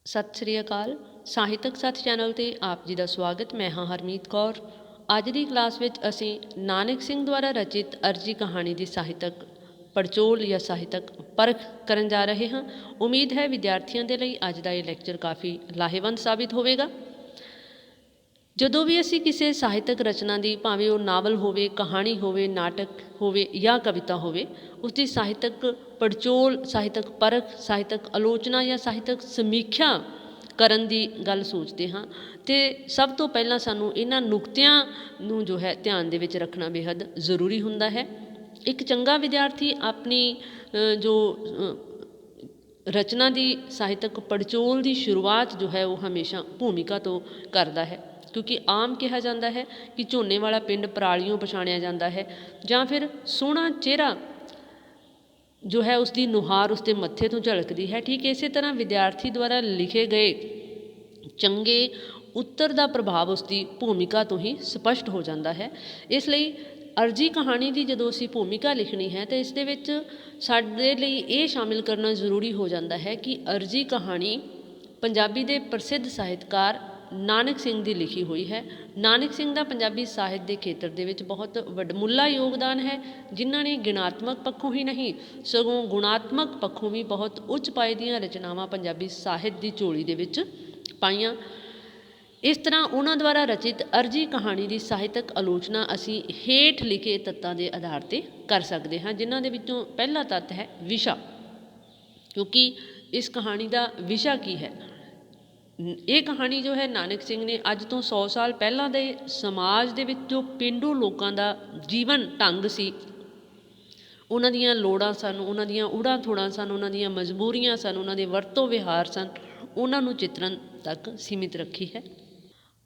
ਸਤਿ ਸ੍ਰੀ ਅਕਾਲ। ਸਾਹਿਤਕ ਸੱਥ ਚੈਨਲ 'ਤੇ ਆਪ ਜੀ ਦਾ ਸਵਾਗਤ। ਮੈਂ ਹਾਂ ਹਰਮੀਤ ਕੌਰ। ਅੱਜ ਦੀ ਕਲਾਸ ਵਿੱਚ ਅਸੀਂ ਨਾਨਕ ਸਿੰਘ ਦੁਆਰਾ ਰਚਿਤ ਅਰਜੀ ਕਹਾਣੀ ਦੀ ਸਾਹਿਤਕ ਪੜਚੋਲ ਜਾਂ ਸਾਹਿਤਕ ਪਰਖ ਕਰਨ ਜਾ ਰਹੇ ਹਾਂ। ਉਮੀਦ ਹੈ ਵਿਦਿਆਰਥੀਆਂ ਦੇ ਲਈ ਅੱਜ ਦਾ ਇਹ ਲੈਕਚਰ ਕਾਫੀ ਲਾਹੇਵੰਦ ਸਾਬਿਤ ਹੋਵੇਗਾ। ਜਦੋਂ ਵੀ ਅਸੀਂ ਕਿਸੇ ਸਾਹਿਤਕ ਰਚਨਾ ਦੀ, ਭਾਵੇਂ ਉਹ ਨਾਵਲ ਹੋਵੇ, ਕਹਾਣੀ ਹੋਵੇ, ਨਾਟਕ ਹੋਵੇ ਜਾਂ ਕਵਿਤਾ ਹੋਵੇ, ਉਸ ਦੀ ਸਾਹਿਤਕ ਪੜਚੋਲ, ਸਾਹਿਤਕ ਪਰਖ, ਸਾਹਿਤਕ ਆਲੋਚਨਾ ਜਾਂ ਸਾਹਿਤਕ ਸਮੀਖਿਆ ਕਰਨ ਦੀ ਗੱਲ ਸੋਚਦੇ ਹਾਂ ਅਤੇ ਸਭ ਤੋਂ ਪਹਿਲਾਂ ਸਾਨੂੰ ਇਹਨਾਂ ਨੁਕਤਿਆਂ ਨੂੰ ਜੋ ਹੈ ਧਿਆਨ ਦੇ ਵਿੱਚ ਰੱਖਣਾ ਬੇਹੱਦ ਜ਼ਰੂਰੀ ਹੁੰਦਾ ਹੈ। ਇੱਕ ਚੰਗਾ ਵਿਦਿਆਰਥੀ ਆਪਣੀ ਜੋ ਰਚਨਾ ਦੀ ਸਾਹਿਤਕ ਪੜਚੋਲ ਦੀ ਸ਼ੁਰੂਆਤ ਜੋ ਹੈ ਉਹ ਹਮੇਸ਼ਾ ਭੂਮਿਕਾ ਤੋਂ ਕਰਦਾ ਹੈ, ਕਿਉਂਕਿ ਆਮ ਕਿਹਾ ਜਾਂਦਾ ਹੈ ਕਿ ਝੋਨੇ ਵਾਲਾ ਪਿੰਡ ਪਰਾਲੀਓਂ ਪਛਾਣਿਆ ਜਾਂਦਾ ਹੈ, ਜਾਂ ਫਿਰ ਸੋਹਣਾ ਚਿਹਰਾ ਜੋ ਹੈ ਉਸਦੀ ਨੁਹਾਰ ਉਸਦੇ ਮੱਥੇ ਤੋਂ ਝਲਕਦੀ ਹੈ। ਠੀਕ ਇਸੇ ਤਰ੍ਹਾਂ ਵਿਦਿਆਰਥੀ ਦੁਆਰਾ ਲਿਖੇ ਗਏ ਚੰਗੇ ਉੱਤਰ ਦਾ ਪ੍ਰਭਾਵ ਉਸਦੀ ਭੂਮਿਕਾ ਤੋਂ ਹੀ ਸਪਸ਼ਟ ਹੋ ਜਾਂਦਾ ਹੈ। ਇਸ ਲਈ ਅਰਜੀ ਕਹਾਣੀ ਦੀ ਜਦੋਂ ਅਸੀਂ ਭੂਮਿਕਾ ਲਿਖਣੀ ਹੈ ਤਾਂ ਇਸ ਦੇ ਵਿੱਚ ਸਾਡੇ ਲਈ ਇਹ ਸ਼ਾਮਿਲ ਕਰਨਾ ਜ਼ਰੂਰੀ ਹੋ ਜਾਂਦਾ ਹੈ ਕਿ ਅਰਜੀ ਕਹਾਣੀ ਪੰਜਾਬੀ ਦੇ ਪ੍ਰਸਿੱਧ ਸਾਹਿਤਕਾਰ ਨਾਨਕ ਸਿੰਘ ਦੀ ਲਿਖੀ ਹੋਈ ਹੈ। ਨਾਨਕ ਸਿੰਘ ਦਾ ਪੰਜਾਬੀ ਸਾਹਿਤ ਦੇ ਖੇਤਰ ਦੇ ਵਿੱਚ ਬਹੁਤ ਵਡਮੁੱਲਾ ਯੋਗਦਾਨ ਹੈ, ਜਿਨ੍ਹਾਂ ਨੇ ਗਿਣਾਤਮਕ ਪੱਖੋਂ ਹੀ ਨਹੀਂ ਸਗੋਂ ਗੁਣਾਤਮਕ ਪੱਖੋਂ ਵੀ ਬਹੁਤ ਉੱਚ ਪਾਏ ਦੀਆਂ ਰਚਨਾਵਾਂ ਪੰਜਾਬੀ ਸਾਹਿਤ ਦੀ ਝੋਲੀ ਦੇ ਵਿੱਚ ਪਾਈਆਂ। ਇਸ ਤਰ੍ਹਾਂ ਉਹਨਾਂ ਦੁਆਰਾ ਰਚਿਤ ਅਰਜੀ ਕਹਾਣੀ ਦੀ ਸਾਹਿਤਕ ਆਲੋਚਨਾ ਅਸੀਂ ਹੇਠ ਲਿਖੇ ਤੱਤਾਂ ਦੇ ਆਧਾਰ 'ਤੇ ਕਰ ਸਕਦੇ ਹਾਂ, ਜਿਨ੍ਹਾਂ ਦੇ ਵਿੱਚੋਂ ਪਹਿਲਾ ਤੱਤ ਹੈ ਵਿਸ਼ਾ। ਕਿਉਂਕਿ ਇਸ ਕਹਾਣੀ ਦਾ ਵਿਸ਼ਾ ਕੀ ਹੈ? ਇਹ ਕਹਾਣੀ ਜੋ ਹੈ ਨਾਨਕ ਸਿੰਘ ਨੇ ਅੱਜ ਤੋਂ 100 ਸਾਲ ਪਹਿਲਾਂ ਦੇ ਸਮਾਜ ਦੇ ਵਿੱਚ ਜੋ ਪੇਂਡੂ ਲੋਕਾਂ ਦਾ ਜੀਵਨ ਢੰਗ ਸੀ, ਉਹਨਾਂ ਦੀਆਂ ਲੋੜਾਂ ਸਨ, ਉਹਨਾਂ ਦੀਆਂ ਊੜਾਂ ਥੋੜਾਂ ਸਨ, ਉਹਨਾਂ ਦੀਆਂ ਮਜਬੂਰੀਆਂ ਸਨ, ਉਹਨਾਂ ਦੇ ਵਰਤੋਂ ਵਿਹਾਰ ਸਨ, ਉਹਨਾਂ ਨੂੰ ਚਿਤਰਨ ਤੱਕ ਸੀਮਿਤ ਰੱਖੀ ਹੈ।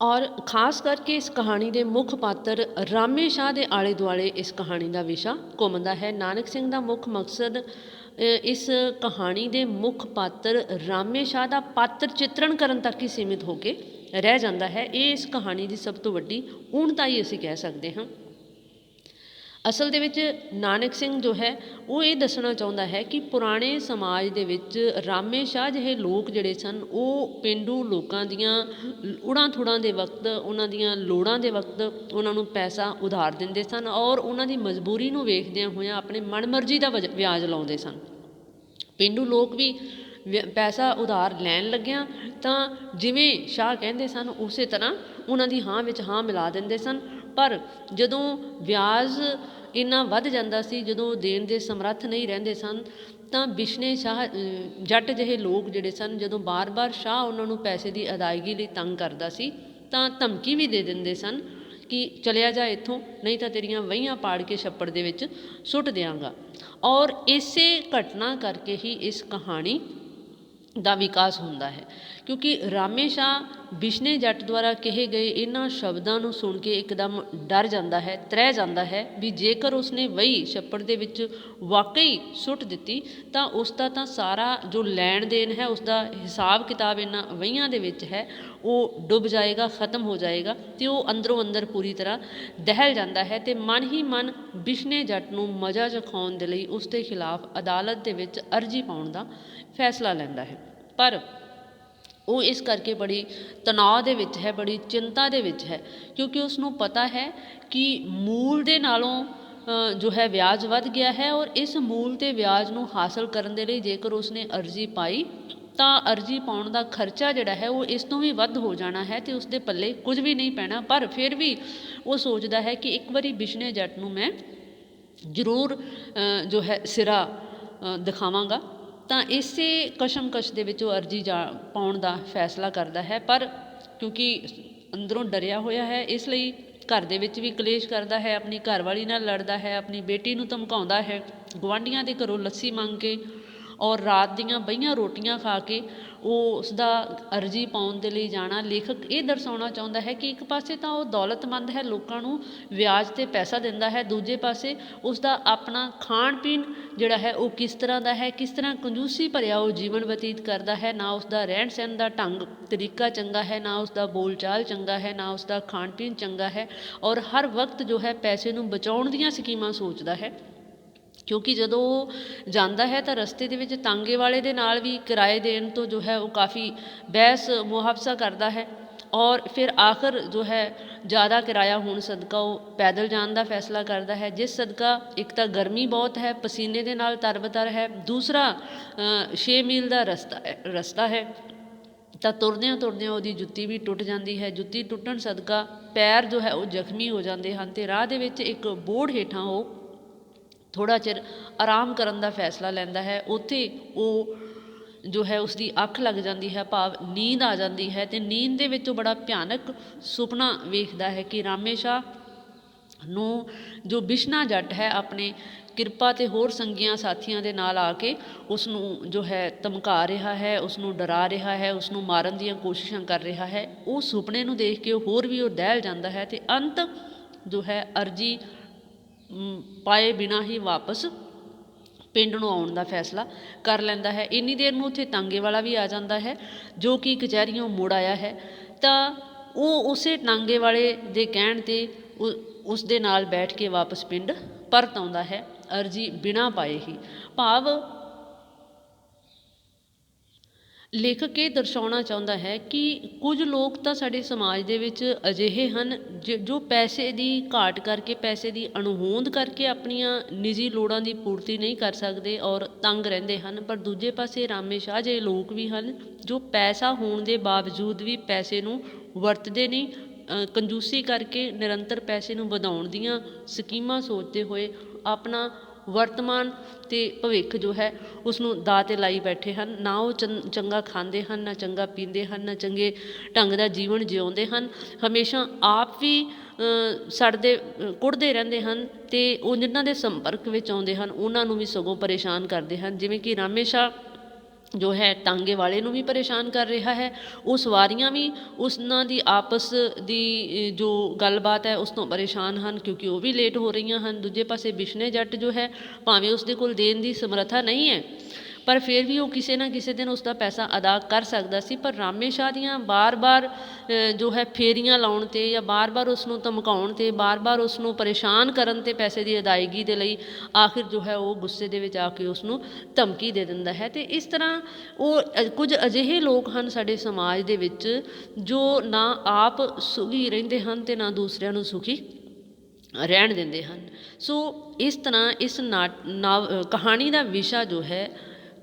ਔਰ ਖ਼ਾਸ ਕਰਕੇ ਇਸ ਕਹਾਣੀ ਦੇ ਮੁੱਖ ਪਾਤਰ ਰਾਮੇ ਸ਼ਾਹ ਦੇ ਆਲੇ ਦੁਆਲੇ ਇਸ ਕਹਾਣੀ ਦਾ ਵਿਸ਼ਾ ਘੁੰਮਦਾ ਹੈ। ਨਾਨਕ ਸਿੰਘ ਦਾ ਮੁੱਖ ਮਕਸਦ ਇਸ ਕਹਾਣੀ ਦੇ ਮੁੱਖ ਪਾਤਰ ਰਾਮੇ ਸ਼ਾਹ ਦਾ ਪਾਤਰ ਚਿਤਰਨ ਕਰਨ ਤੱਕ ਹੀ ਸੀਮਿਤ ਹੋ ਕੇ ਰਹਿ ਜਾਂਦਾ ਹੈ। ਇਹ ਇਸ ਕਹਾਣੀ ਦੀ ਸਭ ਤੋਂ ਵੱਡੀ ਊਣਤਾ ਹੀ ਅਸੀਂ ਕਹਿ ਸਕਦੇ ਹਾਂ। ਅਸਲ ਦੇ ਵਿੱਚ ਨਾਨਕ ਸਿੰਘ ਜੋ ਹੈ ਉਹ ਇਹ ਦੱਸਣਾ ਚਾਹੁੰਦਾ ਹੈ ਕਿ ਪੁਰਾਣੇ ਸਮਾਜ ਦੇ ਵਿੱਚ ਰਾਮੇ ਸ਼ਾਹ ਜਿਹੇ ਲੋਕ ਜਿਹੜੇ ਸਨ, ਉਹ ਪੇਂਡੂ ਲੋਕਾਂ ਦੀਆਂ ਉੜਾਂ ਥੁੜਾਂ ਦੇ ਵਕਤ, ਉਹਨਾਂ ਦੀਆਂ ਲੋੜਾਂ ਦੇ ਵਕਤ ਉਹਨਾਂ ਨੂੰ ਪੈਸਾ ਉਧਾਰ ਦਿੰਦੇ ਸਨ ਔਰ ਉਹਨਾਂ ਦੀ ਮਜਬੂਰੀ ਨੂੰ ਵੇਖਦਿਆਂ ਹੋਇਆਂ ਆਪਣੇ ਮਨਮਰਜ਼ੀ ਦਾ ਵਿਆਜ ਲਾਉਂਦੇ ਸਨ। ਪੇਂਡੂ ਲੋਕ ਵੀ ਪੈਸਾ ਉਧਾਰ ਲੈਣ ਲੱਗਿਆਂ ਤਾਂ ਜਿਵੇਂ ਸ਼ਾਹ ਕਹਿੰਦੇ ਸਨ ਉਸੇ ਤਰ੍ਹਾਂ ਉਹਨਾਂ ਦੀ ਹਾਂ ਵਿੱਚ ਹਾਂ ਮਿਲਾ ਦਿੰਦੇ ਸਨ। ਪਰ ਜਦੋਂ ਵਿਆਜ ਇੰਨਾ ਵੱਧ ਜਾਂਦਾ ਸੀ, ਜਦੋਂ ਦੇਣ ਦੇ ਸਮਰੱਥ ਨਹੀਂ ਰਹਿੰਦੇ ਸਨ, ਤਾਂ ਬਿਸ਼ਨੇ ਸ਼ਾਹ ਜੱਟ ਜਿਹੇ ਲੋਕ ਜਿਹੜੇ ਸਨ, ਜਦੋਂ ਬਾਰ-ਬਾਰ ਸ਼ਾਹ ਉਹਨਾਂ ਨੂੰ ਪੈਸੇ ਦੀ ਅਦਾਇਗੀ ਲਈ ਤੰਗ ਕਰਦਾ ਸੀ ਤਾਂ ਧਮਕੀ ਵੀ ਦੇ ਦਿੰਦੇ ਸਨ ਕਿ ਚਲਿਆ ਜਾ ਇੱਥੋਂ, ਨਹੀਂ ਤਾਂ ਤੇਰੀਆਂ ਵਹੀਆਂ ਪਾੜ ਕੇ ਛੱਪੜ ਦੇ ਵਿੱਚ ਸੁੱਟ ਦਿਆਂਗਾ। ਔਰ ਇਸੇ ਘਟਨਾ ਕਰਕੇ ਹੀ ਇਸ ਕਹਾਣੀ ਦਾ ਵਿਕਾਸ ਹੁੰਦਾ ਹੈ, ਕਿਉਂਕਿ ਰਾਮੇ ਸ਼ਾਹ ਬਿਸ਼ਨੇ ਜੱਟ ਦੁਆਰਾ ਕਹੇ ਗਏ ਇਹਨਾਂ ਸ਼ਬਦਾਂ ਨੂੰ ਸੁਣ ਕੇ ਇੱਕਦਮ ਡਰ ਜਾਂਦਾ ਹੈ, ਤ੍ਰਹਿ ਜਾਂਦਾ ਹੈ ਵੀ ਜੇਕਰ ਉਸਨੇ ਵਹੀ ਛੱਪੜ ਦੇ ਵਿੱਚ ਵਾਕਈ ਸੁੱਟ ਦਿੱਤੀ ਤਾਂ ਉਸ ਦਾ ਤਾਂ ਸਾਰਾ ਜੋ ਲੈਣ ਦੇਣ ਹੈ, ਉਸ ਦਾ ਹਿਸਾਬ ਕਿਤਾਬ ਇਹਨਾਂ ਵਹੀਆਂ ਦੇ ਵਿੱਚ ਹੈ, ਉਹ ਡੁੱਬ ਜਾਏਗਾ, ਖ਼ਤਮ ਹੋ ਜਾਏਗਾ ਅਤੇ ਉਹ ਅੰਦਰੋਂ ਅੰਦਰ ਪੂਰੀ ਤਰ੍ਹਾਂ ਦਹਿਲ ਜਾਂਦਾ ਹੈ। ਅਤੇ ਮਨ ਹੀ ਮਨ ਬਿਸ਼ਨੇ ਜੱਟ ਨੂੰ ਮਜ਼ਾ ਚਖਾਉਣ ਦੇ ਲਈ ਉਸ ਦੇ ਖਿਲਾਫ ਅਦਾਲਤ ਦੇ ਵਿੱਚ ਅਰਜੀ ਪਾਉਣ ਦਾ ਫੈਸਲਾ ਲੈਂਦਾ ਹੈ। ਪਰ ਉਹ ਇਸ ਕਰਕੇ ਬੜੀ ਤਣਾਅ ਦੇ ਵਿੱਚ ਹੈ, ਬੜੀ ਚਿੰਤਾ ਦੇ ਵਿੱਚ ਹੈ, ਕਿਉਂਕਿ ਉਸ ਨੂੰ ਪਤਾ ਹੈ ਕਿ ਮੂਲ ਦੇ ਨਾਲੋਂ ਜੋ ਹੈ ਵਿਆਜ ਵੱਧ ਗਿਆ ਹੈ ਔਰ ਇਸ ਮੂਲ ਅਤੇ ਵਿਆਜ ਨੂੰ ਹਾਸਲ ਕਰਨ ਦੇ ਲਈ ਜੇਕਰ ਉਸਨੇ ਅਰਜੀ ਪਾਈ ਤਾਂ ਅਰਜੀ ਪਾਉਣ ਦਾ ਖਰਚਾ ਜਿਹੜਾ ਹੈ ਉਹ ਇਸ ਤੋਂ ਵੀ ਵੱਧ ਹੋ ਜਾਣਾ ਹੈ ਅਤੇ ਉਸਦੇ ਪੱਲੇ ਕੁਝ ਵੀ ਨਹੀਂ ਪੈਣਾ। ਪਰ ਫਿਰ ਵੀ ਉਹ ਸੋਚਦਾ ਹੈ ਕਿ ਇੱਕ ਵਾਰੀ ਬਿਸ਼ਨੇ ਜੱਟ ਨੂੰ ਮੈਂ ਜ਼ਰੂਰ ਜੋ ਹੈ ਸਿਰਾ ਦਿਖਾਵਾਂਗਾ। ਤਾਂ ਇਸੇ ਕਸ਼ਮਕਸ਼ ਦੇ ਵਿੱਚ ਉਹ ਅਰਜੀ ਪਾਉਣ ਦਾ ਫੈਸਲਾ ਕਰਦਾ ਹੈ। ਪਰ ਕਿਉਂਕਿ ਅੰਦਰੋਂ ਡਰਿਆ ਹੋਇਆ ਹੈ, ਇਸ ਲਈ ਘਰ ਦੇ ਵਿੱਚ ਵੀ ਕਲੇਸ਼ ਕਰਦਾ ਹੈ, ਆਪਣੀ ਘਰਵਾਲੀ ਨਾਲ ਲੜਦਾ ਹੈ, ਆਪਣੀ ਬੇਟੀ ਨੂੰ ਧਮਕਾਉਂਦਾ ਹੈ, ਗੁਆਂਢੀਆਂ ਦੇ ਘਰੋਂ ਲੱਸੀ ਮੰਗ ਕੇ ਔਰ ਰਾਤ ਦੀਆਂ ਬਹੀਆਂ ਰੋਟੀਆਂ ਖਾ ਕੇ ਉਹ ਉਸਦਾ ਅਰਜੀ ਪਾਉਣ ਦੇ ਲਈ ਜਾਣਾ। ਲੇਖਕ ਇਹ ਦਰਸਾਉਣਾ ਚਾਹੁੰਦਾ ਹੈ ਕਿ ਇੱਕ ਪਾਸੇ ਤਾਂ ਉਹ ਦੌਲਤਮੰਦ ਹੈ, ਲੋਕਾਂ ਨੂੰ ਵਿਆਜ 'ਤੇ ਪੈਸਾ ਦਿੰਦਾ ਹੈ, ਦੂਜੇ ਪਾਸੇ ਉਸਦਾ ਆਪਣਾ ਖਾਣ ਪੀਣ ਜਿਹੜਾ ਹੈ ਉਹ ਕਿਸ ਤਰ੍ਹਾਂ ਦਾ ਹੈ, ਕਿਸ ਤਰ੍ਹਾਂ ਕੰਜੂਸੀ ਭਰਿਆ ਉਹ ਜੀਵਨ ਬਤੀਤ ਕਰਦਾ ਹੈ। ਨਾ ਉਸਦਾ ਰਹਿਣ ਸਹਿਣ ਦਾ ਢੰਗ ਤਰੀਕਾ ਚੰਗਾ ਹੈ, ਨਾ ਉਸਦਾ ਬੋਲ ਚਾਲ ਚੰਗਾ ਹੈ, ਨਾ ਉਸਦਾ ਖਾਣ ਪੀਣ ਚੰਗਾ ਹੈ ਔਰ ਹਰ ਵਕਤ ਜੋ ਹੈ ਪੈਸੇ ਨੂੰ ਬਚਾਉਣ ਦੀਆਂ ਸਕੀਮਾਂ ਸੋਚਦਾ ਹੈ। ਕਿਉਂਕਿ ਜਦੋਂ ਉਹ ਜਾਂਦਾ ਹੈ ਤਾਂ ਰਸਤੇ ਦੇ ਵਿੱਚ ਤਾਂਗੇ ਵਾਲੇ ਦੇ ਨਾਲ ਵੀ ਕਿਰਾਏ ਦੇਣ ਤੋਂ ਜੋ ਹੈ ਉਹ ਕਾਫੀ ਬਹਿਸ ਮੁਹਾਵਸਾ ਕਰਦਾ ਹੈ, ਔਰ ਫਿਰ ਆਖਰ ਜੋ ਹੈ ਜ਼ਿਆਦਾ ਕਿਰਾਇਆ ਹੋਣ ਸਦਕਾ ਉਹ ਪੈਦਲ ਜਾਣ ਦਾ ਫੈਸਲਾ ਕਰਦਾ ਹੈ, ਜਿਸ ਸਦਕਾ ਇੱਕ ਤਾਂ ਗਰਮੀ ਬਹੁਤ ਹੈ, ਪਸੀਨੇ ਦੇ ਨਾਲ ਤਰਬਤਰ ਹੈ, ਦੂਸਰਾ 6 ਮੀਲ ਦਾ ਰਸਤਾ ਹੈ ਤਾਂ ਤੁਰਦਿਆਂ ਤੁਰਦਿਆਂ ਉਹਦੀ ਜੁੱਤੀ ਵੀ ਟੁੱਟ ਜਾਂਦੀ ਹੈ। ਜੁੱਤੀ ਟੁੱਟਣ ਸਦਕਾ ਪੈਰ ਜੋ ਹੈ ਉਹ ਜ਼ਖਮੀ ਹੋ ਜਾਂਦੇ ਹਨ ਅਤੇ ਰਾਹ ਦੇ ਵਿੱਚ ਇੱਕ ਬੋਹੜ ਹੇਠਾਂ ਉਹ ਥੋੜ੍ਹਾ ਚਿਰ ਆਰਾਮ ਕਰਨ ਦਾ ਫੈਸਲਾ ਲੈਂਦਾ ਹੈ। ਉੱਥੇ ਉਹ ਜੋ ਹੈ ਉਸਦੀ ਅੱਖ ਲੱਗ ਜਾਂਦੀ ਹੈ, ਭਾਵ ਨੀਂਦ ਆ ਜਾਂਦੀ ਹੈ, ਅਤੇ ਨੀਂਦ ਦੇ ਵਿੱਚ ਉਹ ਬੜਾ ਭਿਆਨਕ ਸੁਪਨਾ ਵੇਖਦਾ ਹੈ ਕਿ ਰਾਮੇ ਸ਼ਾਹ ਨੂੰ ਜੋ ਬਿਸ਼ਨਾ ਜੱਟ ਹੈ ਆਪਣੇ ਕਿਰਪਾ ਅਤੇ ਹੋਰ ਸੰਗੀਆਂ ਸਾਥੀਆਂ ਦੇ ਨਾਲ ਆ ਕੇ ਉਸ ਨੂੰ ਜੋ ਹੈ ਧਮਕਾ ਰਿਹਾ ਹੈ, ਉਸ ਨੂੰ ਡਰਾ ਰਿਹਾ ਹੈ, ਉਸ ਨੂੰ ਮਾਰਨ ਦੀਆਂ ਕੋਸ਼ਿਸ਼ਾਂ ਕਰ ਰਿਹਾ ਹੈ। ਉਹ ਸੁਪਨੇ ਨੂੰ ਦੇਖ ਕੇ ਹੋਰ ਵੀ ਉਹ ਦਹਿਲ ਜਾਂਦਾ ਹੈ ਅਤੇ ਅੰਤ ਜੋ ਹੈ ਅਰਜੀ ਪਾਏ ਬਿਨਾਂ ਹੀ ਵਾਪਸ ਪਿੰਡ ਨੂੰ ਆਉਣ ਦਾ ਫੈਸਲਾ ਕਰ ਲੈਂਦਾ ਹੈ। ਇੰਨੀ ਦੇਰ ਨੂੰ ਉੱਥੇ ਤਾਂਗੇ ਵਾਲਾ ਵੀ ਆ ਜਾਂਦਾ ਹੈ ਜੋ ਕਿ ਕਚਹਿਰੀਓਂ ਮੁੜ ਆਇਆ ਹੈ, ਤਾਂ ਉਹ ਉਸੇ ਤਾਂਗੇ ਵਾਲੇ ਦੇ ਕਹਿਣ 'ਤੇ ਉਸ ਦੇ ਨਾਲ ਬੈਠ ਕੇ ਵਾਪਸ ਪਿੰਡ ਪਰਤ ਆਉਂਦਾ ਹੈ, ਅਰਜੀ ਬਿਨਾਂ ਪਾਏ ਹੀ। ਭਾਵ ਲੇਖਕ ਇਹ ਦਰਸਾਉਣਾ ਚਾਹੁੰਦਾ ਹੈ ਕਿ ਕੁਝ ਲੋਕ ਤਾਂ ਸਾਡੇ ਸਮਾਜ ਦੇ ਵਿੱਚ ਅਜਿਹੇ ਹਨ ਜੋ ਪੈਸੇ ਦੀ ਘਾਟ ਕਰਕੇ, ਪੈਸੇ ਦੀ ਅਣਹੋਂਦ ਕਰਕੇ ਆਪਣੀਆਂ ਨਿੱਜੀ ਲੋੜਾਂ ਦੀ ਪੂਰਤੀ ਨਹੀਂ ਕਰ ਸਕਦੇ ਔਰ ਤੰਗ ਰਹਿੰਦੇ ਹਨ, ਪਰ ਦੂਜੇ ਪਾਸੇ ਰਾਮੇ ਸ਼ਾਹ ਜਿਹੇ ਲੋਕ ਵੀ ਹਨ ਜੋ ਪੈਸਾ ਹੋਣ ਦੇ ਬਾਵਜੂਦ ਵੀ ਪੈਸੇ ਨੂੰ ਵਰਤਦੇ ਨਹੀਂ, ਕੰਜੂਸੀ ਕਰਕੇ ਨਿਰੰਤਰ ਪੈਸੇ ਨੂੰ ਵਧਾਉਣ ਦੀਆਂ ਸਕੀਮਾਂ ਸੋਚਦੇ ਹੋਏ ਆਪਣਾ ਵਰਤਮਾਨ ਅਤੇ ਭਵਿੱਖ ਜੋ ਹੈ ਉਸ ਨੂੰ ਦਾਅ 'ਤੇ ਲਾਈ ਬੈਠੇ ਹਨ। ਨਾ ਉਹ ਚੰਗਾ ਖਾਂਦੇ ਹਨ, ਨਾ ਚੰਗਾ ਪੀਂਦੇ ਹਨ, ਨਾ ਚੰਗੇ ਢੰਗ ਦਾ ਜੀਵਨ ਜਿਉਂਦੇ ਹਨ, ਹਮੇਸ਼ਾ ਆਪ ਵੀ ਸੜਦੇ ਕੁੜਦੇ ਰਹਿੰਦੇ ਹਨ ਅਤੇ ਉਹ ਜਿਨ੍ਹਾਂ ਦੇ ਸੰਪਰਕ ਵਿੱਚ ਆਉਂਦੇ ਹਨ ਉਹਨਾਂ ਨੂੰ ਵੀ ਸਗੋਂ ਪਰੇਸ਼ਾਨ ਕਰਦੇ ਹਨ। ਜਿਵੇਂ ਕਿ ਰਾਮੇ ਸ਼ਾਹ ਜੋ ਹੈ ਤਾਂਗੇ ਵਾਲੇ ਨੂੰ ਵੀ ਪਰੇਸ਼ਾਨ ਕਰ ਰਿਹਾ ਹੈ, ਉਹ ਸਵਾਰੀਆਂ ਵੀ ਉਹਨਾਂ ਦੀ ਆਪਸ ਦੀ ਜੋ ਗੱਲਬਾਤ ਹੈ ਉਸ ਤੋਂ ਪਰੇਸ਼ਾਨ ਹਨ ਕਿਉਂਕਿ ਉਹ ਵੀ ਲੇਟ ਹੋ ਰਹੀਆਂ ਹਨ। ਦੂਜੇ ਪਾਸੇ ਬਿਸ਼ਨੇ ਜੱਟ ਜੋ ਹੈ ਭਾਵੇਂ ਉਸਦੇ ਕੋਲ ਦੇਣ ਦੀ ਸਮਰੱਥਾ ਨਹੀਂ ਹੈ, ਪਰ ਫਿਰ ਵੀ ਉਹ ਕਿਸੇ ਨਾ ਕਿਸੇ ਦਿਨ ਉਸ ਦਾ ਪੈਸਾ ਅਦਾ ਕਰ ਸਕਦਾ ਸੀ, ਪਰ ਰਾਮੇ ਸ਼ਾਹ ਦੀਆਂ ਬਾਰ-ਬਾਰ ਜੋ ਹੈ ਫੇਰੀਆਂ ਲਾਉਣ 'ਤੇ ਜਾਂ ਬਾਰ-ਬਾਰ ਉਸ ਨੂੰ ਧਮਕਾਉਣ 'ਤੇ, ਬਾਰ-ਬਾਰ ਉਸ ਨੂੰ ਪਰੇਸ਼ਾਨ ਕਰਨ 'ਤੇ ਪੈਸੇ ਦੀ ਅਦਾਇਗੀ ਦੇ ਲਈ ਆਖਿਰ ਜੋ ਹੈ ਉਹ ਗੁੱਸੇ ਦੇ ਵਿੱਚ ਆ ਕੇ ਉਸ ਨੂੰ ਧਮਕੀ ਦੇ ਦਿੰਦਾ ਹੈ। ਅਤੇ ਇਸ ਤਰ੍ਹਾਂ ਉਹ ਕੁਝ ਅਜਿਹੇ ਲੋਕ ਹਨ ਸਾਡੇ ਸਮਾਜ ਦੇ ਵਿੱਚ ਜੋ ਨਾ ਆਪ ਸੁਖੀ ਰਹਿੰਦੇ ਹਨ ਅਤੇ ਨਾ ਦੂਸਰਿਆਂ ਨੂੰ ਸੁਖੀ ਰਹਿਣ ਦਿੰਦੇ ਹਨ। ਸੋ ਇਸ ਤਰ੍ਹਾਂ ਇਸ ਕਹਾਣੀ ਦਾ ਵਿਸ਼ਾ ਜੋ ਹੈ,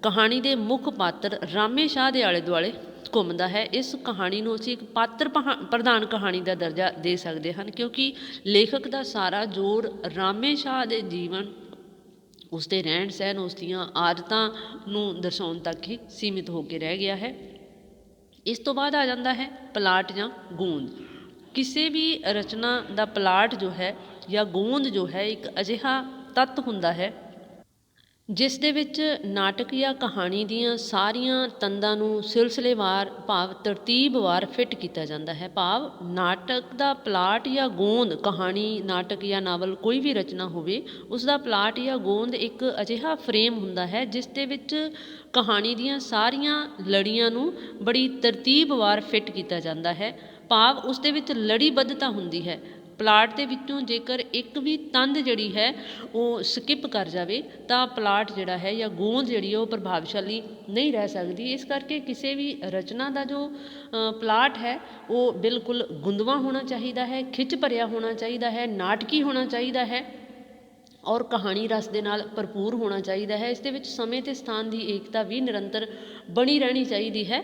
ਕਹਾਣੀ ਦੇ ਮੁੱਖ ਪਾਤਰ ਰਾਮੇ ਸ਼ਾਹ ਦੇ ਆਲੇ ਦੁਆਲੇ ਘੁੰਮਦਾ ਹੈ। ਇਸ ਕਹਾਣੀ ਨੂੰ ਅਸੀਂ ਇੱਕ ਪਾਤਰ ਪ੍ਰਧਾਨ ਕਹਾਣੀ ਦਾ ਦਰਜਾ ਦੇ ਸਕਦੇ ਹਨ ਕਿਉਂਕਿ ਲੇਖਕ ਦਾ ਸਾਰਾ ਜ਼ੋਰ ਰਾਮੇ ਸ਼ਾਹ ਦੇ ਜੀਵਨ, ਉਸ ਦੇ ਰਹਿਣ ਸਹਿਣ, ਉਸ ਦੀਆਂ ਆਦਤਾਂ ਨੂੰ ਦਰਸਾਉਣ ਤੱਕ ਹੀ ਸੀਮਿਤ ਹੋ ਕੇ ਰਹਿ ਗਿਆ ਹੈ। ਇਸ ਤੋਂ ਬਾਅਦ ਆ ਜਾਂਦਾ ਹੈ ਪਲਾਟ ਜਾਂ ਗੋਂਦ। ਕਿਸੇ ਵੀ ਰਚਨਾ ਦਾ ਪਲਾਟ ਜੋ ਹੈ ਜਾਂ ਗੋਂਦ ਜੋ ਹੈ ਇੱਕ ਅਜਿਹਾ ਤੱਤ ਹੁੰਦਾ ਹੈ ਜਿਸ ਦੇ ਵਿੱਚ ਨਾਟਕ ਜਾਂ ਕਹਾਣੀ ਦੀਆਂ ਸਾਰੀਆਂ ਤੰਦਾਂ ਨੂੰ ਸਿਲਸਿਲੇਵਾਰ ਭਾਵ ਤਰਤੀਬਵਾਰ ਫਿੱਟ ਕੀਤਾ ਜਾਂਦਾ ਹੈ। ਭਾਵ ਨਾਟਕ ਦਾ ਪਲਾਟ ਜਾਂ ਗੋਂਦ, ਕਹਾਣੀ, ਨਾਟਕ ਜਾਂ ਨਾਵਲ ਕੋਈ ਵੀ ਰਚਨਾ ਹੋਵੇ, ਉਸ ਦਾ ਪਲਾਟ ਜਾਂ ਗੋਂਦ ਇੱਕ ਅਜਿਹਾ ਫਰੇਮ ਹੁੰਦਾ ਹੈ ਜਿਸ ਦੇ ਵਿੱਚ ਕਹਾਣੀ ਦੀਆਂ ਸਾਰੀਆਂ ਲੜੀਆਂ ਨੂੰ ਬੜੀ ਤਰਤੀਬਵਾਰ ਫਿੱਟ ਕੀਤਾ ਜਾਂਦਾ ਹੈ। ਭਾਵ ਉਸ ਦੇ ਵਿੱਚ ਲੜੀਬੱਧਤਾ ਹੁੰਦੀ ਹੈ। ਪਲਾਟ ਦੇ ਵਿੱਚੋਂ ਜੇਕਰ ਇੱਕ ਵੀ ਤੰਦ ਜਿਹੜੀ ਹੈ ਉਹ ਸਕਿਪ ਕਰ ਜਾਵੇ ਤਾਂ ਪਲਾਟ ਜਿਹੜਾ ਹੈ ਜਾਂ ਗੋਂਦ ਜਿਹੜੀ ਉਹ ਪ੍ਰਭਾਵਸ਼ਾਲੀ ਨਹੀਂ ਰਹਿ ਸਕਦੀ। ਇਸ ਕਰਕੇ ਕਿਸੇ ਵੀ ਰਚਨਾ ਦਾ ਜੋ ਪਲਾਟ ਹੈ ਉਹ ਬਿਲਕੁਲ ਗੁੰਦਵਾ ਹੋਣਾ ਚਾਹੀਦਾ ਹੈ, ਖਿੱਚ ਭਰਿਆ ਹੋਣਾ ਚਾਹੀਦਾ ਹੈ, ਨਾਟਕੀ ਹੋਣਾ ਚਾਹੀਦਾ ਹੈ ਔਰ ਕਹਾਣੀ ਰਸ ਦੇ ਨਾਲ ਭਰਪੂਰ ਹੋਣਾ ਚਾਹੀਦਾ ਹੈ। ਇਸ ਦੇ ਵਿੱਚ ਸਮੇਂ ਅਤੇ ਸਥਾਨ ਦੀ ਏਕਤਾ ਵੀ ਨਿਰੰਤਰ ਬਣੀ ਰਹਿਣੀ ਚਾਹੀਦੀ ਹੈ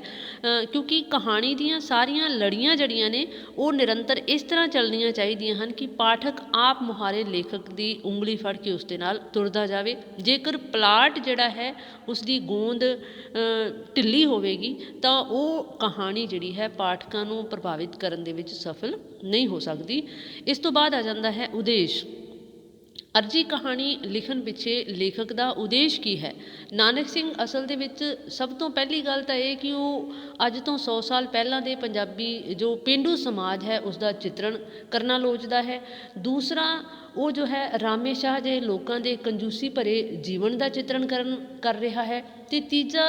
ਕਿਉਂਕਿ ਕਹਾਣੀ ਦੀਆਂ ਸਾਰੀਆਂ ਲੜੀਆਂ ਜਿਹੜੀਆਂ ਨੇ ਉਹ ਨਿਰੰਤਰ ਇਸ ਤਰ੍ਹਾਂ ਚੱਲਣੀਆਂ ਚਾਹੀਦੀਆਂ ਹਨ ਕਿ ਪਾਠਕ ਆਪ ਮੁਹਾਰੇ ਲੇਖਕ ਦੀ ਉਂਗਲੀ ਫੜ ਕੇ ਉਸ ਦੇ ਨਾਲ ਤੁਰਦਾ ਜਾਵੇ। ਜੇਕਰ ਪਲਾਟ ਜਿਹੜਾ ਹੈ ਉਸ ਦੀ ਗੋਂਦ ਢਿੱਲੀ ਹੋਵੇਗੀ ਤਾਂ ਉਹ ਕਹਾਣੀ ਜਿਹੜੀ ਹੈ ਪਾਠਕਾਂ ਨੂੰ ਪ੍ਰਭਾਵਿਤ ਕਰਨ ਦੇ ਵਿੱਚ ਸਫਲ ਨਹੀਂ ਹੋ ਸਕਦੀ। ਇਸ ਤੋਂ ਬਾਅਦ ਆ ਜਾਂਦਾ ਹੈ ਉਦੇਸ਼। ਅਰਜੀ ਕਹਾਣੀ ਲਿਖਣ ਪਿੱਛੇ ਲੇਖਕ ਦਾ ਉਦੇਸ਼ ਕੀ ਹੈ? ਨਾਨਕ ਸਿੰਘ ਅਸਲ ਦੇ ਵਿੱਚ ਸਭ ਤੋਂ ਪਹਿਲੀ ਗੱਲ ਤਾਂ ਇਹ ਕਿ ਉਹ ਅੱਜ ਤੋਂ 100 ਸਾਲ ਪਹਿਲਾਂ ਦੇ ਪੰਜਾਬੀ ਜੋ ਪੇਂਡੂ ਸਮਾਜ ਹੈ ਉਸ ਦਾ ਚਿੱਤਰਣ ਕਰਨਾ ਲੋਚਦਾ ਹੈ। ਦੂਸਰਾ ਉਹ ਜੋ ਹੈ ਰਾਮੇ ਸ਼ਾਹ ਜਿਹੇ ਲੋਕਾਂ ਦੇ ਕੰਜੂਸੀ ਭਰੇ ਜੀਵਨ ਦਾ ਚਿੱਤਰਣ ਕਰ ਰਿਹਾ ਹੈ। ਅਤੇ ਤੀਜਾ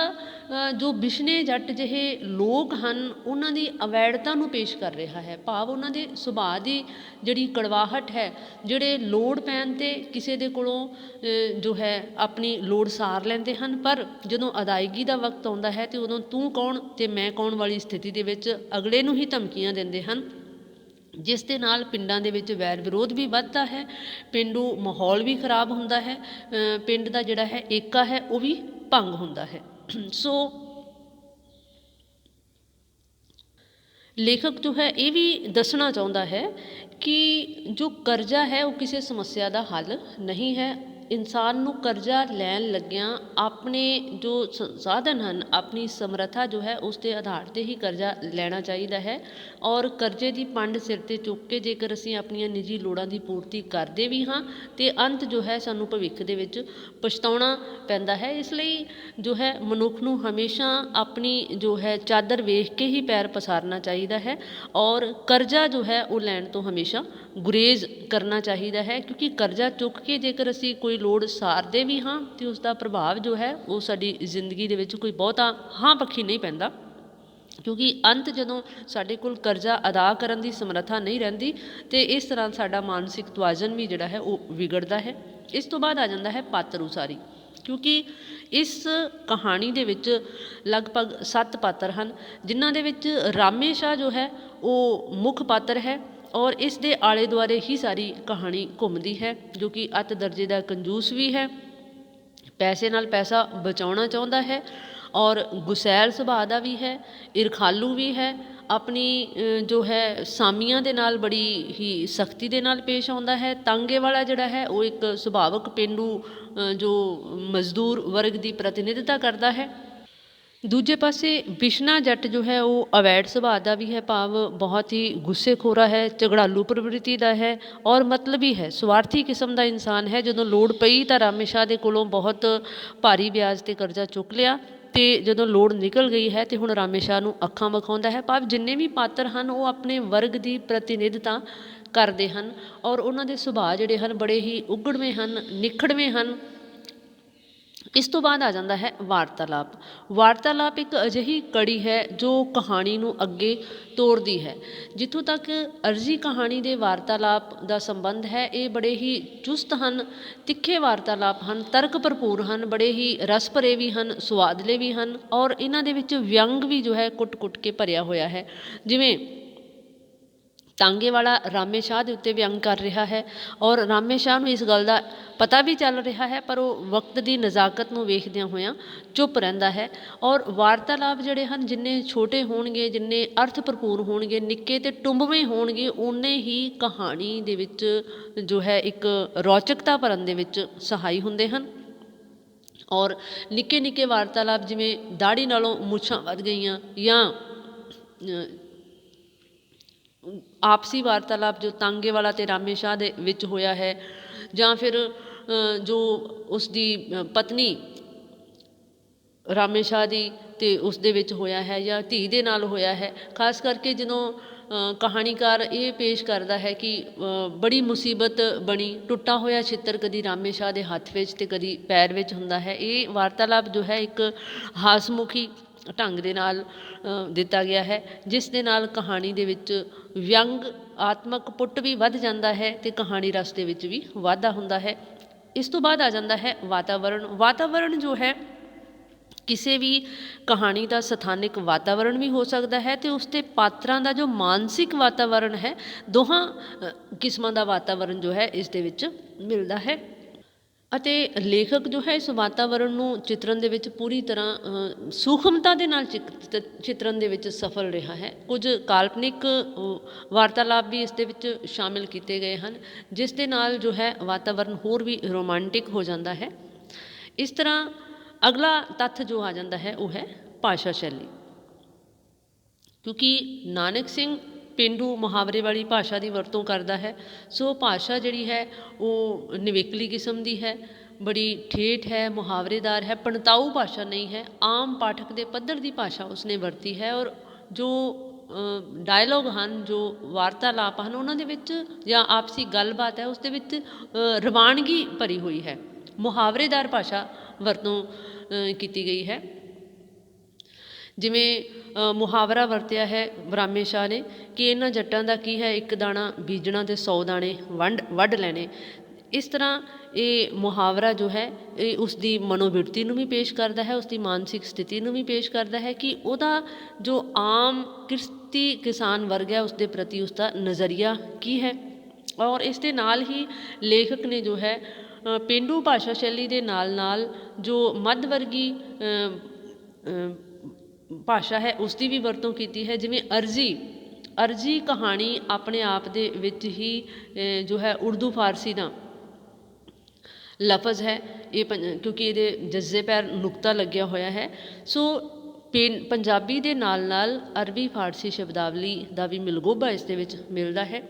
ਜੋ ਬਿਸ਼ਨੇ ਜੱਟ ਜਿਹੇ ਲੋਕ ਹਨ ਉਹਨਾਂ ਦੀ ਅਵੈੜਤਾ ਨੂੰ ਪੇਸ਼ ਕਰ ਰਿਹਾ ਹੈ, ਭਾਵ ਉਹਨਾਂ ਦੇ ਸੁਭਾਅ ਦੀ ਜਿਹੜੀ ਕੜਵਾਹਟ ਹੈ, ਜਿਹੜੇ ਲੋੜ ਪੈਣ 'ਤੇ ਕਿਸੇ ਦੇ ਕੋਲੋਂ ਜੋ ਹੈ ਆਪਣੀ ਲੋੜ ਸਾਰ ਲੈਂਦੇ ਹਨ, ਪਰ ਜਦੋਂ ਅਦਾਇਗੀ ਦਾ ਵਕਤ ਆਉਂਦਾ ਹੈ ਤਾਂ ਉਦੋਂ ਤੂੰ ਕੌਣ ਅਤੇ ਮੈਂ ਕੌਣ ਵਾਲੀ ਸਥਿਤੀ ਦੇ ਵਿੱਚ ਅਗਲੇ ਨੂੰ ਹੀ ਧਮਕੀਆਂ ਦਿੰਦੇ ਹਨ, ਜਿਸ ਦੇ ਨਾਲ ਪਿੰਡਾਂ ਦੇ ਵਿੱਚ ਵੈਰ ਵਿਰੋਧ ਵੀ ਵੱਧਦਾ ਹੈ, ਪੇਂਡੂ ਮਾਹੌਲ ਵੀ ਖਰਾਬ ਹੁੰਦਾ ਹੈ, ਪਿੰਡ ਦਾ ਜਿਹੜਾ ਹੈ ਏਕਾ ਹੈ ਉਹ ਵੀ ਭੰਗ ਹੁੰਦਾ ਹੈ। ਸੋ ਲੇਖਕ ਜੋ ਹੈ ਇਹ ਵੀ ਦੱਸਣਾ ਚਾਹੁੰਦਾ ਹੈ ਕਿ ਜੋ ਕਰਜ਼ਾ ਹੈ ਉਹ ਕਿਸੇ ਸਮੱਸਿਆ ਦਾ ਹੱਲ ਨਹੀਂ ਹੈ। ਇਨਸਾਨ ਨੂੰ ਕਰਜ਼ਾ ਲੈਣ ਲੱਗਿਆਂ ਆਪਣੇ ਜੋ ਸਾਧਨ ਹਨ, ਆਪਣੀ ਸਮਰੱਥਾ ਜੋ ਹੈ ਉਸ ਦੇ ਆਧਾਰ 'ਤੇ ਹੀ ਕਰਜ਼ਾ ਲੈਣਾ ਚਾਹੀਦਾ ਹੈ, ਔਰ ਕਰਜ਼ੇ ਦੀ ਪੰਡ ਸਿਰ 'ਤੇ ਚੁੱਕ ਕੇ ਜੇਕਰ ਅਸੀਂ ਆਪਣੀਆਂ ਨਿੱਜੀ ਲੋੜਾਂ ਦੀ ਪੂਰਤੀ ਕਰਦੇ ਵੀ ਹਾਂ ਅਤੇ ਅੰਤ ਜੋ ਹੈ ਸਾਨੂੰ ਭਵਿੱਖ ਦੇ ਵਿੱਚ ਪਛਤਾਉਣਾ ਪੈਂਦਾ ਹੈ। ਇਸ ਲਈ ਜੋ ਹੈ ਮਨੁੱਖ ਨੂੰ ਹਮੇਸ਼ਾ ਆਪਣੀ ਜੋ ਹੈ ਚਾਦਰ ਵੇਖ ਕੇ ਹੀ ਪੈਰ ਪਸਾਰਨਾ ਚਾਹੀਦਾ ਹੈ, ਔਰ ਕਰਜ਼ਾ ਜੋ ਹੈ ਉਹ ਲੈਣ ਤੋਂ ਹਮੇਸ਼ਾ ਗੁਰੇਜ਼ ਕਰਨਾ ਚਾਹੀਦਾ ਹੈ, ਕਿਉਂਕਿ ਕਰਜ਼ਾ ਚੁੱਕ ਕੇ ਜੇਕਰ ਅਸੀਂ ਕੋਈ ਲੋੜ ਸਾਰਦੇ ਵੀ ਹਾਂ ਅਤੇ ਉਸ ਦਾ ਪ੍ਰਭਾਵ ਜੋ ਹੈ ਉਹ ਸਾਡੀ ਜ਼ਿੰਦਗੀ ਦੇ ਵਿੱਚ ਕੋਈ ਬਹੁਤਾ ਹਾਂ ਪੱਖੀ ਨਹੀਂ ਪੈਂਦਾ, ਕਿਉਂਕਿ ਅੰਤ ਜਦੋਂ ਸਾਡੇ ਕੋਲ ਕਰਜ਼ਾ ਅਦਾ ਕਰਨ ਦੀ ਸਮਰੱਥਾ ਨਹੀਂ ਰਹਿੰਦੀ ਅਤੇ ਇਸ ਤਰ੍ਹਾਂ ਸਾਡਾ ਮਾਨਸਿਕ ਤਵਾਜ਼ਨ ਵੀ ਜਿਹੜਾ ਹੈ ਉਹ ਵਿਗੜਦਾ ਹੈ। ਇਸ ਤੋਂ ਬਾਅਦ ਆ ਜਾਂਦਾ ਹੈ ਪਾਤਰ ਉਸਾਰੀ, ਕਿਉਂਕਿ ਇਸ ਕਹਾਣੀ ਦੇ ਵਿੱਚ ਲਗਭਗ 7 ਪਾਤਰ ਹਨ, ਜਿਨ੍ਹਾਂ ਦੇ ਵਿੱਚ ਰਾਮੇ ਸ਼ਾਹ ਜੋ ਹੈ ਉਹ ਮੁੱਖ ਪਾਤਰ ਹੈ, ਔਰ ਇਸ ਦੇ ਆਲੇ ਦੁਆਲੇ ਹੀ ਸਾਰੀ ਕਹਾਣੀ ਘੁੰਮਦੀ ਹੈ, ਜੋ ਕਿ ਅੱਤ ਦਰਜੇ ਦਾ ਕੰਜੂਸ ਵੀ ਹੈ, ਪੈਸੇ ਨਾਲ ਪੈਸਾ ਬਚਾਉਣਾ ਚਾਹੁੰਦਾ ਹੈ, ਔਰ ਗੁਸੈਲ ਸੁਭਾਅ ਦਾ ਵੀ ਹੈ, ਈਰਖਾਲੂ ਵੀ ਹੈ, ਆਪਣੀ ਜੋ ਹੈ ਸਾਮੀਆਂ ਦੇ ਨਾਲ ਬੜੀ ਹੀ ਸਖਤੀ ਦੇ ਨਾਲ ਪੇਸ਼ ਆਉਂਦਾ ਹੈ। ਤਾਂਗੇ ਵਾਲਾ ਜਿਹੜਾ ਹੈ ਉਹ ਇੱਕ ਸੁਭਾਵਕ ਪੇਂਡੂ ਜੋ ਮਜ਼ਦੂਰ ਵਰਗ ਦੀ ਪ੍ਰਤੀਨਿਧਤਾ ਕਰਦਾ ਹੈ। ਦੂਜੇ ਪਾਸੇ ਬਿਸ਼ਨਾ ਜੱਟ ਜੋ ਹੈ ਉਹ ਅਵੈੜ ਸੁਭਾਅ ਦਾ ਵੀ ਹੈ, ਭਾਵ ਬਹੁਤ ਹੀ ਗੁੱਸੇਖੋਰਾ ਹੈ, ਝਗੜਾਲੂ ਪ੍ਰਵਿਰਤੀ ਦਾ ਹੈ, ਔਰ ਮਤਲਬੀ ਹੈ, ਸਵਾਰਥੀ ਕਿਸਮ ਦਾ ਇਨਸਾਨ ਹੈ। ਜਦੋਂ ਲੋੜ ਪਈ ਤਾਂ ਰਾਮੇ ਸ਼ਾਹ ਦੇ ਕੋਲੋਂ ਬਹੁਤ ਭਾਰੀ ਵਿਆਜ 'ਤੇ ਕਰਜ਼ਾ ਚੁੱਕ ਲਿਆ, ਅਤੇ ਜਦੋਂ ਲੋੜ ਨਿਕਲ ਗਈ ਹੈ ਅਤੇ ਹੁਣ ਰਾਮੇ ਸ਼ਾਹ ਨੂੰ ਅੱਖਾਂ ਵਿਖਾਉਂਦਾ ਹੈ। ਭਾਵ ਜਿੰਨੇ ਵੀ ਪਾਤਰ ਹਨ ਉਹ ਆਪਣੇ ਵਰਗ ਦੀ ਪ੍ਰਤੀਨਿਧਤਾ ਕਰਦੇ ਹਨ, ਔਰ ਉਹਨਾਂ ਦੇ ਸੁਭਾਅ ਜਿਹੜੇ ਹਨ ਬੜੇ ਹੀ ਉਗੜਵੇਂ ਹਨ, ਨਿਖੜਵੇਂ ਹਨ। ਇਸ ਤੋਂ ਬਾਅਦ ਆ ਜਾਂਦਾ ਹੈ ਵਾਰਤਾਲਾਪ। ਵਾਰਤਾਲਾਪ ਇੱਕ ਅਜਿਹੀ ਕੜੀ ਹੈ ਜੋ ਕਹਾਣੀ ਨੂੰ ਅੱਗੇ ਤੋਰਦੀ ਹੈ। ਜਿੱਥੋਂ ਤੱਕ ਅਰਜ਼ੀ ਕਹਾਣੀ ਦੇ ਵਾਰਤਾਲਾਪ ਦਾ ਸੰਬੰਧ ਹੈ, ਇਹ ਬੜੇ ਹੀ ਚੁਸਤ ਹਨ, ਤਿੱਖੇ ਵਾਰਤਾਲਾਪ ਹਨ, ਤਰਕ ਭਰਪੂਰ ਹਨ, ਬੜੇ ਹੀ ਰਸ ਭਰੇ ਵੀ ਹਨ, ਸੁਆਦਲੇ ਵੀ ਹਨ, ਔਰ ਇਹਨਾਂ ਦੇ ਵਿੱਚ ਵਿਅੰਗ ਵੀ ਜੋ ਹੈ ਕੁੱਟ-ਕੁੱਟ ਕੇ ਭਰਿਆ ਹੋਇਆ ਹੈ। ਜਿਵੇਂ ਤਾਂਗੇ ਵਾਲਾ ਰਾਮੇ ਸ਼ਾਹ ਦੇ ਉੱਤੇ ਵਿਅੰਗ ਕਰ ਰਿਹਾ ਹੈ, ਔਰ ਰਾਮੇ ਸ਼ਾਹ ਨੂੰ ਇਸ ਗੱਲ ਦਾ ਪਤਾ ਵੀ ਚੱਲ ਰਿਹਾ ਹੈ, ਪਰ ਉਹ ਵਕਤ ਦੀ ਨਜ਼ਾਕਤ ਨੂੰ ਵੇਖਦਿਆਂ ਹੋਇਆਂ ਚੁੱਪ ਰਹਿੰਦਾ ਹੈ। ਔਰ ਵਾਰਤਾਲਾਪ ਜਿਹੜੇ ਹਨ ਜਿੰਨੇ ਛੋਟੇ ਹੋਣਗੇ, ਜਿੰਨੇ ਅਰਥ ਭਰਪੂਰ ਹੋਣਗੇ, ਨਿੱਕੇ ਅਤੇ ਟੁੰਬਵੇਂ ਹੋਣਗੇ, ਓਨੇ ਹੀ ਕਹਾਣੀ ਦੇ ਵਿੱਚ ਜੋ ਹੈ ਇੱਕ ਰੌਚਕਤਾ ਭਰਨ ਦੇ ਵਿੱਚ ਸਹਾਈ ਹੁੰਦੇ ਹਨ। ਔਰ ਨਿੱਕੇ ਨਿੱਕੇ ਵਾਰਤਾਲਾਪ ਜਿਵੇਂ ਦਾੜੀ ਨਾਲੋਂ ਮੁੱਛਾਂ ਵੱਧ ਗਈਆਂ, ਜਾਂ ਆਪਸੀ ਵਾਰਤਾਲਾਪ ਜੋ ਤਾਂਗੇ ਵਾਲਾ ਅਤੇ ਰਾਮੇ ਸ਼ਾਹ ਦੇ ਵਿੱਚ ਹੋਇਆ ਹੈ, ਜਾਂ ਫਿਰ ਜੋ ਉਸ ਦੀ ਪਤਨੀ ਰਾਮੇ ਸ਼ਾਹ ਦੀ ਅਤੇ ਉਸ ਦੇ ਵਿੱਚ ਹੋਇਆ ਹੈ, ਜਾਂ ਧੀ ਦੇ ਨਾਲ ਹੋਇਆ ਹੈ। ਖਾਸ ਕਰਕੇ ਜਦੋਂ ਕਹਾਣੀਕਾਰ ਇਹ ਪੇਸ਼ ਕਰਦਾ ਹੈ ਕਿ ਬੜੀ ਮੁਸੀਬਤ ਬਣੀ, ਟੁੱਟਾ ਹੋਇਆ ਛਿੱਤਰ ਕਦੀ ਰਾਮੇ ਸ਼ਾਹ ਦੇ ਹੱਥ ਵਿੱਚ ਅਤੇ ਕਦੀ ਪੈਰ ਵਿੱਚ ਹੁੰਦਾ ਹੈ। ਇਹ ਵਾਰਤਾਲਾਪ ਜੋ ਹੈ ਇੱਕ ਹਾਸਮੁਖੀ ਢੰਗ ਦੇ ਨਾਲ ਦਿੱਤਾ ਗਿਆ ਹੈ, ਜਿਸ ਦੇ ਨਾਲ ਕਹਾਣੀ ਦੇ ਵਿੱਚ ਵਿਅੰਗ ਆਤਮਕ ਪੁੱਟ ਵੀ ਵੱਧ ਜਾਂਦਾ ਹੈ ਅਤੇ ਕਹਾਣੀ ਰਸ ਦੇ ਵਿੱਚ ਵੀ ਵਾਧਾ ਹੁੰਦਾ ਹੈ। ਇਸ ਤੋਂ ਬਾਅਦ ਆ ਜਾਂਦਾ ਹੈ ਵਾਤਾਵਰਣ। ਵਾਤਾਵਰਣ ਜੋ ਹੈ ਕਿਸੇ ਵੀ ਕਹਾਣੀ ਦਾ ਸਥਾਨਿਕ ਵਾਤਾਵਰਣ ਵੀ ਹੋ ਸਕਦਾ ਹੈ, ਅਤੇ ਉਸ ਦੇ ਪਾਤਰਾਂ ਦਾ ਜੋ ਮਾਨਸਿਕ ਵਾਤਾਵਰਣ ਹੈ, ਦੋਹਾਂ ਕਿਸਮਾਂ ਦਾ ਵਾਤਾਵਰਣ ਜੋ ਹੈ ਇਸ ਦੇ ਵਿੱਚ ਮਿਲਦਾ ਹੈ। ਅਤੇ ਲੇਖਕ ਜੋ ਹੈ ਇਸ ਵਾਤਾਵਰਣ ਨੂੰ ਚਿਤਰਨ ਦੇ ਵਿੱਚ ਪੂਰੀ ਤਰ੍ਹਾਂ ਸੂਖਮਤਾ ਦੇ ਨਾਲ ਚਿਤਰਨ ਦੇ ਵਿੱਚ ਸਫਲ ਰਿਹਾ ਹੈ। ਕੁਝ ਕਾਲਪਨਿਕ ਵਾਰਤਾਲਾਪ ਵੀ ਇਸ ਦੇ ਵਿੱਚ ਸ਼ਾਮਿਲ ਕੀਤੇ ਗਏ ਹਨ, ਜਿਸ ਦੇ ਨਾਲ ਜੋ ਹੈ ਵਾਤਾਵਰਣ ਹੋਰ ਵੀ ਰੋਮਾਂਟਿਕ ਹੋ ਜਾਂਦਾ ਹੈ। ਇਸ ਤਰ੍ਹਾਂ ਅਗਲਾ ਤੱਥ ਜੋ ਆ ਜਾਂਦਾ ਹੈ ਉਹ ਹੈ ਭਾਸ਼ਾ ਸ਼ੈਲੀ, ਕਿਉਂਕਿ ਨਾਨਕ ਸਿੰਘ ਪੇਂਡੂ ਮੁਹਾਵਰੇ ਵਾਲੀ ਭਾਸ਼ਾ ਦੀ ਵਰਤੋਂ ਕਰਦਾ ਹੈ। ਸੋ ਭਾਸ਼ਾ ਜਿਹੜੀ ਹੈ ਉਹ ਨਿਵੇਕਲੀ ਕਿਸਮ ਦੀ ਹੈ, ਬੜੀ ਠੇਠ ਹੈ, ਮੁਹਾਵਰੇਦਾਰ ਹੈ, ਪਣਤਾਊ ਭਾਸ਼ਾ ਨਹੀਂ ਹੈ। ਆਮ ਪਾਠਕ ਦੇ ਪੱਧਰ ਦੀ ਭਾਸ਼ਾ ਉਸਨੇ ਵਰਤੀ ਹੈ, ਔਰ ਜੋ ਡਾਇਲੋਗ ਹਨ, ਜੋ ਵਾਰਤਾਲਾਪ ਹਨ, ਉਹਨਾਂ ਦੇ ਵਿੱਚ ਜਾਂ ਆਪਸੀ ਗੱਲਬਾਤ ਹੈ ਉਸ ਦੇ ਵਿੱਚ ਰਵਾਨਗੀ ਭਰੀ ਹੋਈ ਹੈ। ਮੁਹਾਵਰੇਦਾਰ ਭਾਸ਼ਾ ਵਰਤੋਂ ਕੀਤੀ ਗਈ ਹੈ। ਜਿਵੇਂ ਮੁਹਾਵਰਾ ਵਰਤਿਆ ਹੈ ਬ੍ਰਾਹਮੇ ਸ਼ਾਹ ਨੇ ਕਿ ਇਹਨਾਂ ਜੱਟਾਂ ਦਾ ਕੀ ਹੈ, ਇੱਕ ਦਾਣਾ ਬੀਜਣਾ ਤੇ 100 ਦਾਣੇ ਵੱਢ ਲੈਣੇ। ਇਸ ਤਰ੍ਹਾਂ ਇਹ ਮੁਹਾਵਰਾ ਜੋ ਹੈ ਇਹ ਉਸ ਦੀ ਮਨੋਵਿਰਤੀ ਨੂੰ ਵੀ ਪੇਸ਼ ਕਰਦਾ ਹੈ, ਉਸ ਦੀ ਮਾਨਸਿਕ ਸਥਿਤੀ ਨੂੰ ਵੀ ਪੇਸ਼ ਕਰਦਾ ਹੈ ਕਿ ਉਹਦਾ ਜੋ ਆਮ ਕਿਰਤੀ ਕਿਸਾਨ ਵਰਗ ਹੈ ਉਸ ਦੇ ਪ੍ਰਤੀ ਉਸਦਾ ਨਜ਼ਰੀਆ ਕੀ ਹੈ। ਔਰ ਇਸ ਦੇ ਨਾਲ ਹੀ ਲੇਖਕ ਨੇ ਜੋ ਹੈ ਪੇਂਡੂ ਭਾਸ਼ਾ ਸ਼ੈਲੀ ਦੇ ਨਾਲ ਨਾਲ ਜੋ ਮੱਧ ਵਰਗੀ ਭਾਸ਼ਾ ਹੈ ਉਸ ਦੀ ਵੀ ਵਰਤੋਂ ਕੀਤੀ ਹੈ। ਜਿਵੇਂ ਅਰਜੀ ਕਹਾਣੀ ਆਪਣੇ ਆਪ ਦੇ ਵਿੱਚ ਹੀ ਜੋ ਹੈ ਉਰਦੂ ਫਾਰਸੀ ਦਾ ਲਫ਼ਜ਼ ਹੈ, ਇਹ ਕਿਉਂਕਿ ਇਹਦੇ ਜਜ਼ੇ ਪੈਰ ਨੁਕਤਾ ਲੱਗਿਆ ਹੋਇਆ ਹੈ। ਸੋ ਪੰਜਾਬੀ ਦੇ ਨਾਲ ਨਾਲ ਅਰਬੀ ਫਾਰਸੀ ਸ਼ਬਦਾਵਲੀ ਦਾ ਵੀ ਮਿਲਗੋਭਾ ਇਸ ਦੇ ਵਿੱਚ ਮਿਲਦਾ ਹੈ।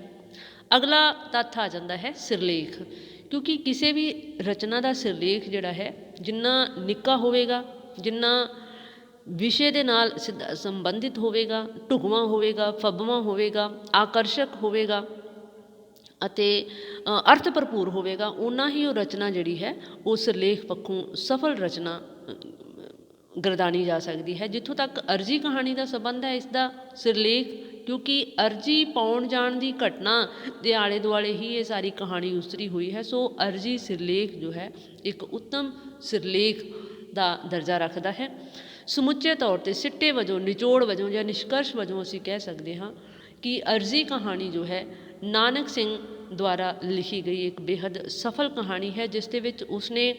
ਅਗਲਾ ਤੱਥ ਆ ਜਾਂਦਾ ਹੈ ਸਿਰਲੇਖ, ਕਿਉਂਕਿ ਕਿਸੇ ਵੀ ਰਚਨਾ ਦਾ ਸਿਰਲੇਖ ਜਿਹੜਾ ਹੈ ਜਿੰਨਾ ਨਿੱਕਾ ਹੋਵੇਗਾ, ਜਿੰਨਾ ਵਿਸ਼ੇ ਦੇ ਨਾਲ ਸਿੱਧਾ ਸੰਬੰਧਿਤ ਹੋਵੇਗਾ, ਢੁਕਵਾਂ ਹੋਵੇਗਾ, ਫੱਬਵਾਂ ਹੋਵੇਗਾ, ਆਕਰਸ਼ਕ ਹੋਵੇਗਾ ਅਤੇ ਅਰਥ ਭਰਪੂਰ ਹੋਵੇਗਾ, ਓਨਾ ਹੀ ਉਹ ਰਚਨਾ ਜਿਹੜੀ ਹੈ ਉਹ ਸਿਰਲੇਖ ਪੱਖੋਂ ਸਫਲ ਰਚਨਾ ਗਰਦਾਨੀ ਜਾ ਸਕਦੀ ਹੈ। ਜਿੱਥੋਂ ਤੱਕ ਅਰਜੀ ਕਹਾਣੀ ਦਾ ਸੰਬੰਧ ਹੈ, ਇਸ ਦਾ ਸਿਰਲੇਖ, ਕਿਉਂਕਿ ਅਰਜੀ ਪਾਉਣ ਜਾਣ ਦੀ ਘਟਨਾ ਦੇ ਆਲੇ ਦੁਆਲੇ ਹੀ ਇਹ ਸਾਰੀ ਕਹਾਣੀ ਉਸਰੀ ਹੋਈ ਹੈ। ਸੋ ਅਰਜੀ ਸਿਰਲੇਖ ਜੋ ਹੈ ਇੱਕ ਉੱਤਮ ਸਿਰਲੇਖ ਦਾ ਦਰਜਾ ਰੱਖਦਾ ਹੈ। ਸਮੁੱਚੇ ਤੌਰ 'ਤੇ ਸਿੱਟੇ ਵਜੋਂ, ਨਿਚੋੜ ਵਜੋਂ ਜਾਂ ਨਿਸ਼ਕਰਸ਼ ਵਜੋਂ ਅਸੀਂ ਕਹਿ ਸਕਦੇ ਹਾਂ ਕਿ ਅਰਜੀ ਕਹਾਣੀ ਜੋ ਹੈ ਨਾਨਕ ਸਿੰਘ ਦੁਆਰਾ ਲਿਖੀ ਗਈ ਇੱਕ ਬੇਹੱਦ ਸਫਲ ਕਹਾਣੀ ਹੈ, ਜਿਸ ਦੇ ਵਿੱਚ ਉਸਨੇ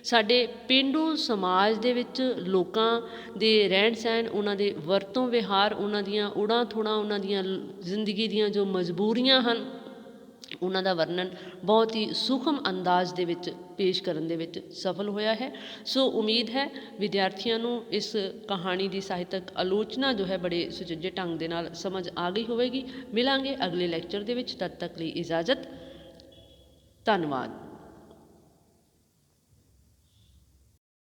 ਸਾਡੇ ਪੇਂਡੂ ਸਮਾਜ ਦੇ ਵਿੱਚ ਲੋਕਾਂ ਦੇ ਰਹਿਣ ਸਹਿਣ, ਉਹਨਾਂ ਦੇ ਵਰਤੋਂ ਵਿਹਾਰ, ਉਹਨਾਂ ਦੀਆਂ ਉੜਾਂ ਥੋੜਾਂ, ਉਹਨਾਂ ਦੀਆਂ ਜ਼ਿੰਦਗੀ ਦੀਆਂ ਜੋ ਮਜਬੂਰੀਆਂ ਹਨ, ਉਹਨਾਂ ਦਾ ਵਰਣਨ ਬਹੁਤ ਹੀ ਸੂਖਮ ਅੰਦਾਜ਼ ਦੇ ਵਿੱਚ ਪੇਸ਼ ਕਰਨ ਦੇ ਵਿੱਚ ਸਫਲ ਹੋਇਆ ਹੈ। ਸੋ ਉਮੀਦ ਹੈ ਵਿਦਿਆਰਥੀਆਂ ਨੂੰ ਇਸ ਕਹਾਣੀ ਦੀ ਸਾਹਿਤਕ ਆਲੋਚਨਾ ਜੋ ਹੈ ਬੜੇ ਸੁਚੱਜੇ ਢੰਗ ਦੇ ਨਾਲ ਸਮਝ ਆ ਗਈ ਹੋਵੇਗੀ। ਮਿਲਾਂਗੇ ਅਗਲੇ ਲੈਕਚਰ ਦੇ ਵਿੱਚ, ਤਦ ਤੱਕ ਲਈ ਇਜਾਜ਼ਤ। ਧੰਨਵਾਦ।